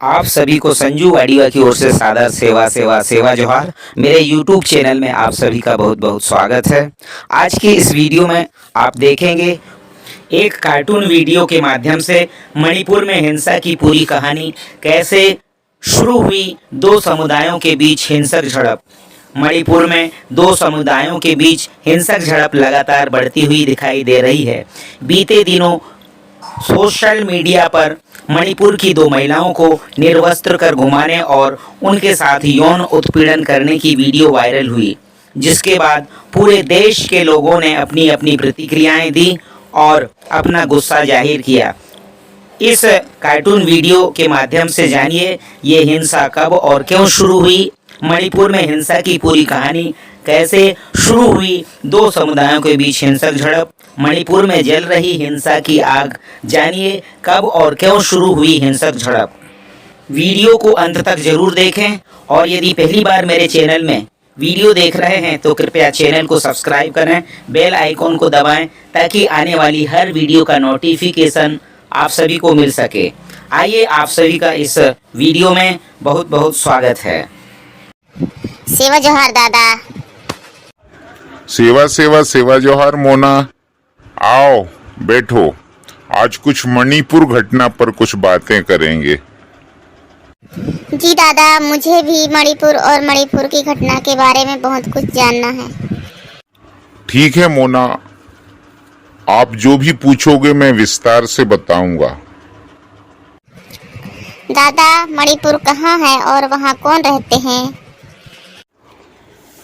आप सभी को संजू वाडिया की ओर से सादर सेवा सेवा सेवा जोहार। मेरे YouTube चैनल में आप सभी का बहुत बहुत स्वागत है। आज की इस वीडियो में आप देखेंगे एक कार्टून वीडियो के माध्यम से मणिपुर में हिंसा की पूरी कहानी कैसे शुरू हुई। दो समुदायों के बीच हिंसक झड़प। मणिपुर में दो समुदायों के बीच हिंसक झड़प लगातार बढ़ती हुई दिखाई दे रही है। बीते दिनों सोशल मीडिया पर मणिपुर की दो महिलाओं को निर्वस्त्र कर घुमाने और उनके साथ यौन उत्पीड़न करने की वीडियो वायरल हुई, जिसके बाद पूरे देश के लोगों ने अपनी अपनी प्रतिक्रियाएं दी और अपना गुस्सा जाहिर किया। इस कार्टून वीडियो के माध्यम से जानिए ये हिंसा कब और क्यों शुरू हुई, मणिपुर में हिंसा की पूरी कहानी कैसे शुरू हुई, दो समुदायों के बीच हिंसक झड़प, मणिपुर में जल रही हिंसा की आग, जानिए कब और क्यों शुरू हुई हिंसक झड़प। वीडियो को अंत तक जरूर देखें और यदि पहली बार मेरे चैनल में वीडियो देख रहे हैं तो कृपया चैनल को सब्सक्राइब करें, बेल आइकॉन को दबाएं ताकि आने वाली हर वीडियो का नोटिफिकेशन आप सभी को मिल सके। आइए आप सभी का इस वीडियो में बहुत बहुत स्वागत है। सेवा जोहार दादा। सेवा सेवा सेवा जोहार मोना। आओ बैठो, आज कुछ मणिपुर घटना पर कुछ बातें करेंगे। जी दादा, मुझे भी मणिपुर और मणिपुर की घटना के बारे में बहुत कुछ जानना है। ठीक है मोना, आप जो भी पूछोगे मैं विस्तार से बताऊंगा। दादा, मणिपुर कहाँ है और वहाँ कौन रहते हैं?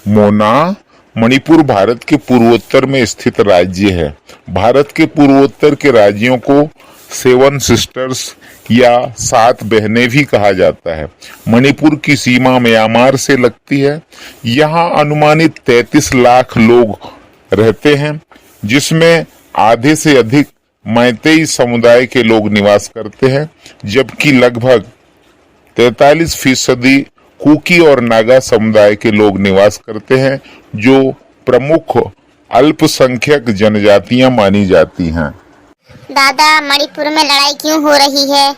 मोना, मणिपुर भारत के पूर्वोत्तर में स्थित राज्य है। भारत के पूर्वोत्तर के राज्यों को सेवन सिस्टर्स या सात बहनें भी कहा जाता है। मणिपुर की सीमा म्यांमार से लगती है। यहाँ अनुमानित 33 लाख लोग रहते हैं, जिसमें आधे से अधिक मैतेई समुदाय के लोग निवास करते हैं, जबकि लगभग 43% कुकी और नागा समुदाय के लोग निवास करते हैं, जो प्रमुख अल्पसंख्यक जनजातियां मानी जाती हैं। दादा, मणिपुर में लड़ाई क्यों हो रही है?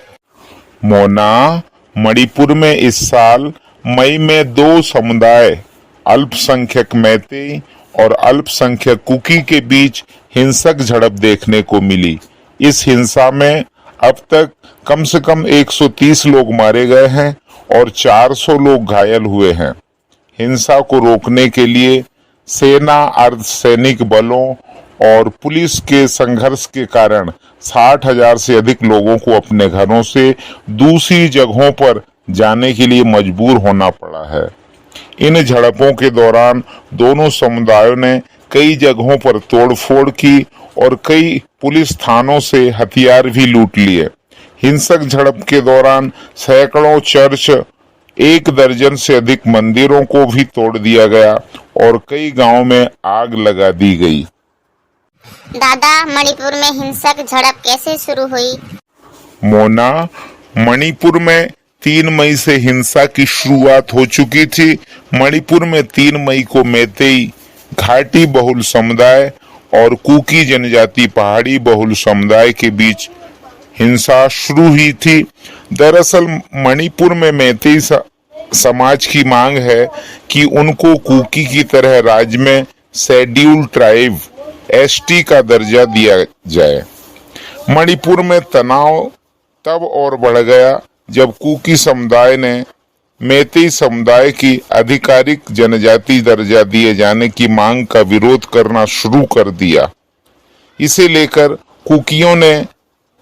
मोना, मणिपुर में इस साल मई में दो समुदाय अल्पसंख्यक मैतेई और अल्पसंख्यक कुकी के बीच हिंसक झड़प देखने को मिली। इस हिंसा में अब तक कम से कम 130 लोग मारे गए हैं और 400 लोग घायल हुए हैं। हिंसा को रोकने के लिए सेना, अर्धसैनिक बलों और पुलिस के संघर्ष के कारण 60,000 से अधिक लोगों को अपने घरों से दूसरी जगहों पर जाने के लिए मजबूर होना पड़ा है। इन झड़पों के दौरान दोनों समुदायों ने कई जगहों पर तोड़फोड़ की और कई पुलिस थानों से हथियार भी लूट लिए। हिंसक झड़प के दौरान सैकड़ों चर्च, 1 दर्जन से अधिक मंदिरों को भी तोड़ दिया गया और कई गांवों में आग लगा दी गई। दादा, मणिपुर में हिंसक झड़प कैसे शुरू हुई? मोना, मणिपुर में 3 मई से हिंसा की शुरुआत हो चुकी थी। मणिपुर में 3 मई को मैतेई घाटी बहुल समुदाय और कुकी जनजाति पहाड़ी बहुल समुदाय के बीच हिंसा शुरू हुई थी। दरअसल मणिपुर में मैतेई समाज की मांग है कि उनको कुकी की तरह राज्य में शेड्यूल ट्राइब ST का दर्जा दिया जाए। मणिपुर में तनाव तब और बढ़ गया जब कुकी समुदाय ने मैतेई समुदाय की आधिकारिक जनजाति दर्जा दिए जाने की मांग का विरोध करना शुरू कर दिया। इसे लेकर कुकियों ने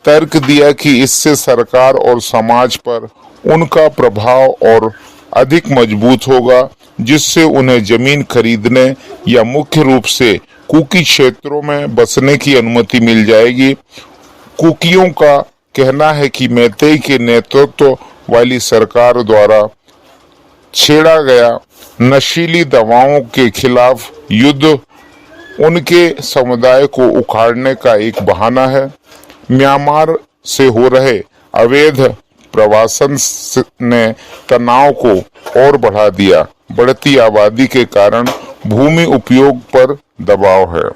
तर्क दिया कि इससे सरकार और समाज पर उनका प्रभाव और अधिक मजबूत होगा, जिससे उन्हें जमीन खरीदने या मुख्य रूप से कुकी क्षेत्रों में बसने की अनुमति मिल जाएगी। कुकियों का कहना है कि मैतेई के नेतृत्व वाली सरकार द्वारा छेड़ा गया नशीली दवाओं के खिलाफ युद्ध उनके समुदाय को उखाड़ने का एक बहाना है। म्यांमार से हो रहे अवैध प्रवासन ने तनाव को और बढ़ा दिया। बढ़ती आबादी के कारण भूमि उपयोग पर दबाव है।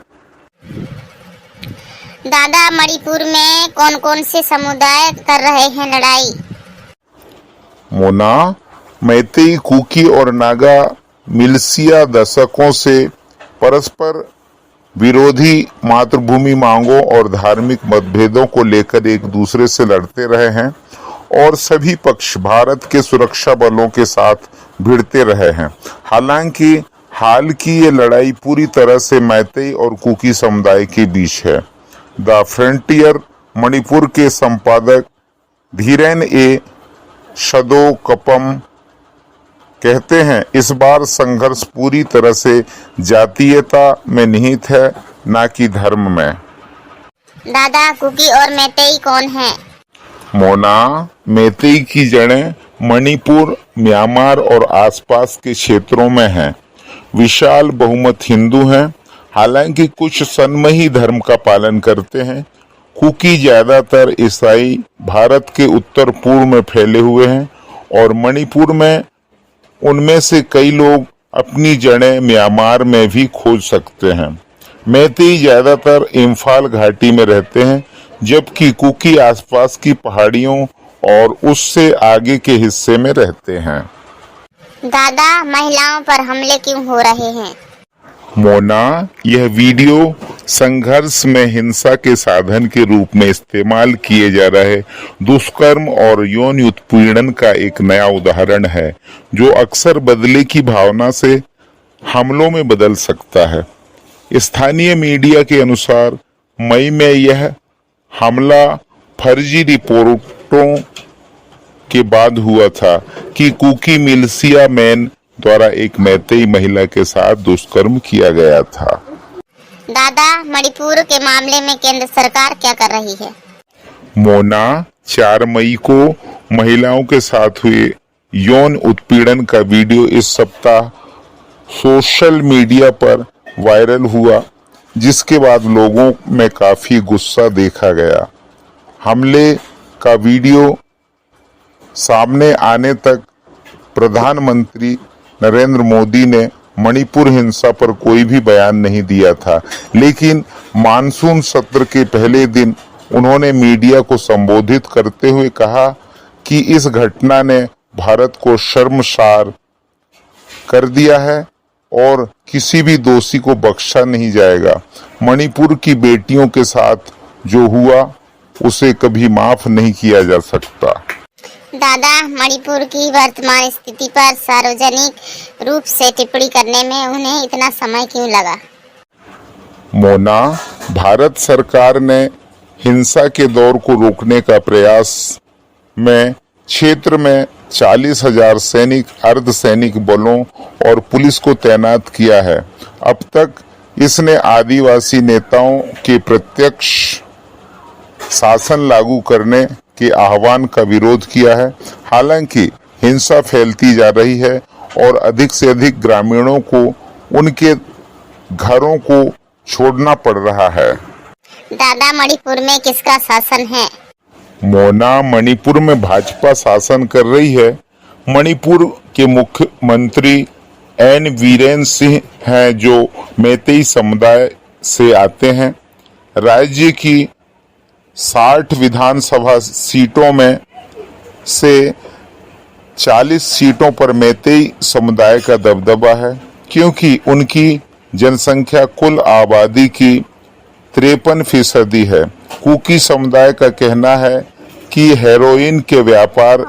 दादा, मणिपुर में कौन कौन से समुदाय कर रहे हैं लड़ाई? मोना, मैतेई, कुकी और नागा मिलिशिया दशकों से परस्पर विरोधी मातृभूमि मांगों और धार्मिक मतभेदों को लेकर एक दूसरे से लड़ते रहे हैं और सभी पक्ष भारत के सुरक्षा बलों के साथ भिड़ते रहे हैं। हालांकि हाल की ये लड़ाई पूरी तरह से मैतेई और कुकी समुदाय के बीच है। द फ्रंटियर मणिपुर के संपादक धीरेन ए शदोकपम कहते हैं, इस बार संघर्ष पूरी तरह से जातीयता में निहित है, न कि धर्म में। दादा, कुकी और मैतेई कौन है? मोना, मैतेई की जड़ें मणिपुर, म्यांमार और आसपास के क्षेत्रों में हैं। विशाल बहुमत हिंदू हैं, हालांकि कुछ सनमही धर्म का पालन करते हैं। कुकी ज्यादातर ईसाई भारत के उत्तर पूर्व में फैले हुए हैं और मणिपुर में उनमें से कई लोग अपनी जड़ें म्यांमार में भी खोज सकते हैं। मैतेई ज्यादातर इम्फाल घाटी में रहते हैं, जबकि कुकी आसपास की पहाड़ियों और उससे आगे के हिस्से में रहते हैं। दादा, महिलाओं पर हमले क्यों हो रहे हैं? मोना, यह वीडियो संघर्ष में हिंसा के साधन के रूप में इस्तेमाल किए जा रहे दुष्कर्म और यौन उत्पीड़न का एक नया उदाहरण है, जो अक्सर बदले की भावना से हमलों में बदल सकता है। स्थानीय मीडिया के अनुसार मई में यह हमला फर्जी रिपोर्टों के बाद हुआ था कि कुकी मिलिशिया मैन द्वारा एक मैतेई महिला के साथ दुष्कर्म किया गया था। दादा, मणिपुर के मामले में केंद्र सरकार क्या कर रही है? मोना, 4 मई को महिलाओं के साथ हुए यौन उत्पीड़न का वीडियो इस सप्ताह सोशल मीडिया पर वायरल हुआ, जिसके बाद लोगों में काफी गुस्सा देखा गया। हमले का वीडियो सामने आने तक प्रधानमंत्री नरेंद्र मोदी ने मणिपुर हिंसा पर कोई भी बयान नहीं दिया था, लेकिन मानसून सत्र के पहले दिन उन्होंने मीडिया को संबोधित करते हुए कहा कि इस घटना ने भारत को शर्मसार कर दिया है और किसी भी दोषी को बख्शा नहीं जाएगा। मणिपुर की बेटियों के साथ जो हुआ उसे कभी माफ नहीं किया जा सकता। दादा, मणिपुर की वर्तमान स्थिति पर सार्वजनिक रूप से टिप्पणी करने में उन्हें इतना समय क्यों लगा? मोना, भारत सरकार ने हिंसा के दौर को रोकने का प्रयास में क्षेत्र में 40,000 सैनिक, अर्धसैनिक बलों और पुलिस को तैनात किया है। अब तक इसने आदिवासी नेताओं के प्रत्यक्ष शासन लागू करने के आह्वान का विरोध किया है। हालांकि हिंसा फैलती जा रही है और अधिक से अधिक ग्रामीणों को उनके घरों को छोड़ना पड़ रहा है। दादा, मणिपुर में किसका शासन है? मोना, मणिपुर में भाजपा शासन कर रही है। मणिपुर के मुख्यमंत्री एन वीरेन सिंह हैं, जो मैतेई समुदाय से आते हैं। राज्य की 60 विधानसभा सीटों में से 40 सीटों पर मैतेई समुदाय का दबदबा है, क्योंकि उनकी जनसंख्या कुल आबादी की 53% है। कुकी समुदाय का कहना है कि हेरोइन के व्यापार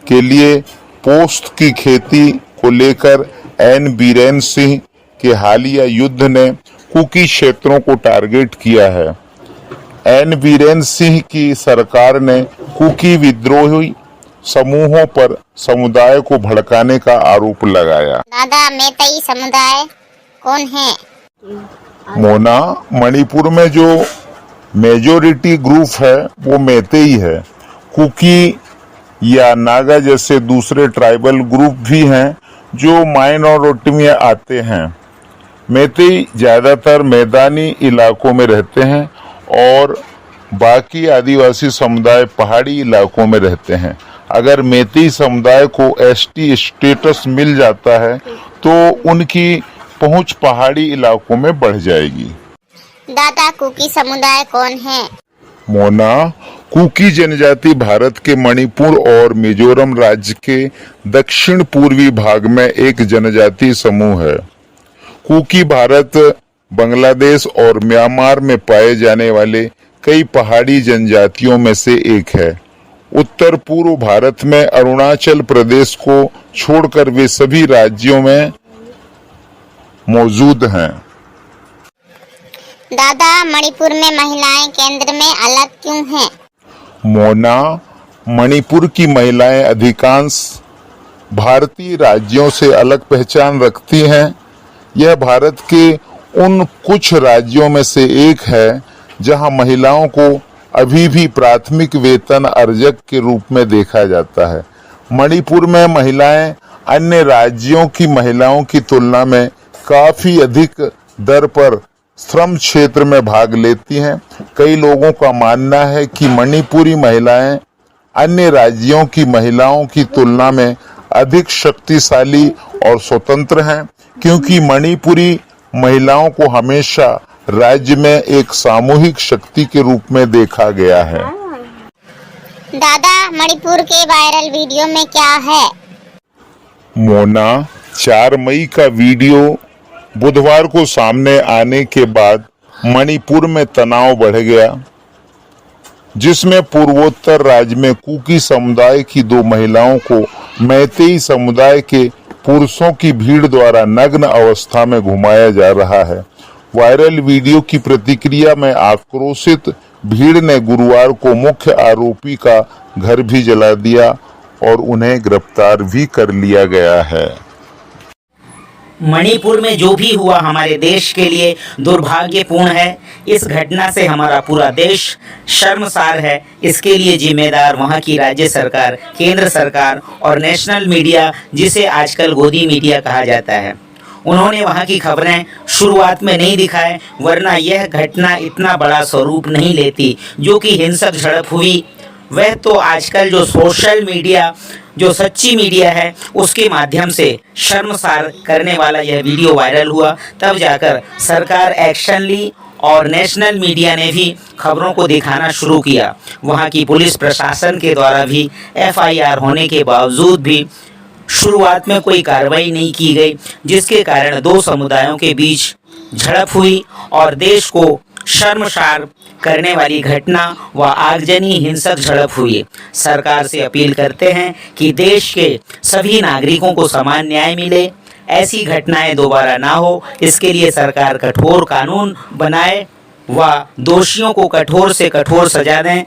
के लिए पोस्त की खेती को लेकर एन बीरेन सिंह के हालिया युद्ध ने कुकी क्षेत्रों को टारगेट किया है। एन बीरेन सिंह की सरकार ने कुकी विद्रोही समूहों पर समुदाय को भड़काने का आरोप लगाया। दादा, मैतेई समुदाय कौन है? मोना, मणिपुर में जो मेजोरिटी ग्रुप है वो मैतेई है। कुकी या नागा जैसे दूसरे ट्राइबल ग्रुप भी हैं जो माइनॉरिटी में आते हैं। मैतेई ज्यादातर मैदानी इलाकों में रहते हैं और बाकी आदिवासी समुदाय पहाड़ी इलाकों में रहते हैं। अगर मैतेई समुदाय को एसटी स्टेटस मिल जाता है तो उनकी पहुंच पहाड़ी इलाकों में बढ़ जाएगी। दादा, कुकी समुदाय कौन है? मोना, कुकी जनजाति भारत के मणिपुर और मिजोरम राज्य के दक्षिण पूर्वी भाग में एक जनजाति समूह है। कुकी भारत, बांग्लादेश और म्यांमार में पाए जाने वाले कई पहाड़ी जनजातियों में से एक है। उत्तर पूर्व भारत में अरुणाचल प्रदेश को छोड़कर वे सभी राज्यों में मौजूद हैं। दादा, मणिपुर में महिलाएं केंद्र में अलग क्यों हैं? मोना, मणिपुर की महिलाएं अधिकांश भारतीय राज्यों से अलग पहचान रखती हैं। यह भारत के उन कुछ राज्यों में से एक है जहां महिलाओं को अभी भी प्राथमिक वेतन अर्जक के रूप में देखा जाता है। मणिपुर में महिलाएं अन्य राज्यों की महिलाओं की तुलना में काफी अधिक दर पर श्रम क्षेत्र में भाग लेती हैं। कई लोगों का मानना है कि मणिपुरी महिलाएं अन्य राज्यों की महिलाओं की तुलना में अधिक शक्तिशाली और स्वतंत्र हैं, क्योंकि मणिपुरी महिलाओं को हमेशा राज्य में एक सामूहिक शक्ति के रूप में देखा गया है। दादा, मणिपुर के वायरल वीडियो में क्या है? मोना, 4 मई का वीडियो बुधवार को सामने आने के बाद मणिपुर में तनाव बढ़ गया, जिसमें पूर्वोत्तर राज्य में कुकी समुदाय की 2 महिलाओं को मैतेई समुदाय के पुरुषों की भीड़ द्वारा नग्न अवस्था में घुमाया जा रहा है। वायरल वीडियो की प्रतिक्रिया में आक्रोशित भीड़ ने गुरुवार को मुख्य आरोपी का घर भी जला दिया और उन्हें गिरफ्तार भी कर लिया गया है। मणिपुर में जो भी हुआ हमारे देश के लिए दुर्भाग्यपूर्ण है। इस घटना से हमारा पूरा देश शर्मसार है। इसके लिए जिम्मेदार वहाँ की राज्य सरकार, केंद्र सरकार और नेशनल मीडिया, जिसे आजकल गोदी मीडिया कहा जाता है। उन्होंने वहाँ की खबरें शुरुआत में नहीं दिखाए, वरना यह घटना इतना बड़ा स्वरूप नहीं लेती। जो कि हिंसक झड़प हुई, वह तो आजकल जो सोशल मीडिया, जो सच्ची मीडिया है, उसके माध्यम से शर्मसार करने वाला यह वीडियो वायरल हुआ। तब जाकर सरकार एक्शन ली और नेशनल मीडिया ने भी खबरों को दिखाना शुरू किया। वहाँ की पुलिस प्रशासन के द्वारा भी FIR होने के बावजूद भी शुरुआत में कोई कार्रवाई नहीं की गई, जिसके कारण 2 समुदायों के बीच झड़प हुई और देश को शर्मसार करने वाली घटना व आगजनी हिंसक झड़प हुई। सरकार से अपील करते हैं कि देश के सभी नागरिकों को समान न्याय मिले, ऐसी घटनाएं दोबारा ना हो। इसके लिए सरकार कठोर कानून बनाए व दोषियों को कठोर से कठोर सजा दें।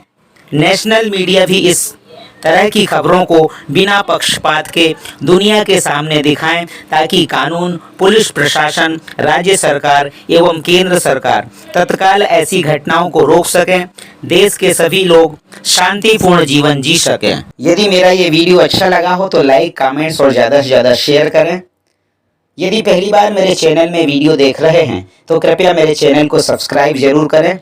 नेशनल मीडिया भी इस तरह की खबरों को बिना पक्षपात के दुनिया के सामने दिखाएं, ताकि कानून, पुलिस प्रशासन, राज्य सरकार एवं केंद्र सरकार तत्काल ऐसी घटनाओं को रोक सकें, देश के सभी लोग शांतिपूर्ण जीवन जी सकें। यदि मेरा ये वीडियो अच्छा लगा हो तो लाइक, कमेंट्स और ज़्यादा से ज़्यादा शेयर करें। यदि पहली बार मेरे चैनल में वीडियो देख रहे हैं तो कृपया मेरे चैनल को सब्सक्राइब जरूर करें,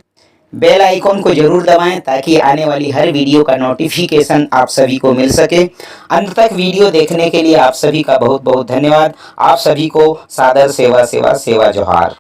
बेल आइकॉन को जरूर दबाएं, ताकि आने वाली हर वीडियो का नोटिफिकेशन आप सभी को मिल सके। अंत तक वीडियो देखने के लिए आप सभी का बहुत बहुत धन्यवाद। आप सभी को सादर सेवा जोहार।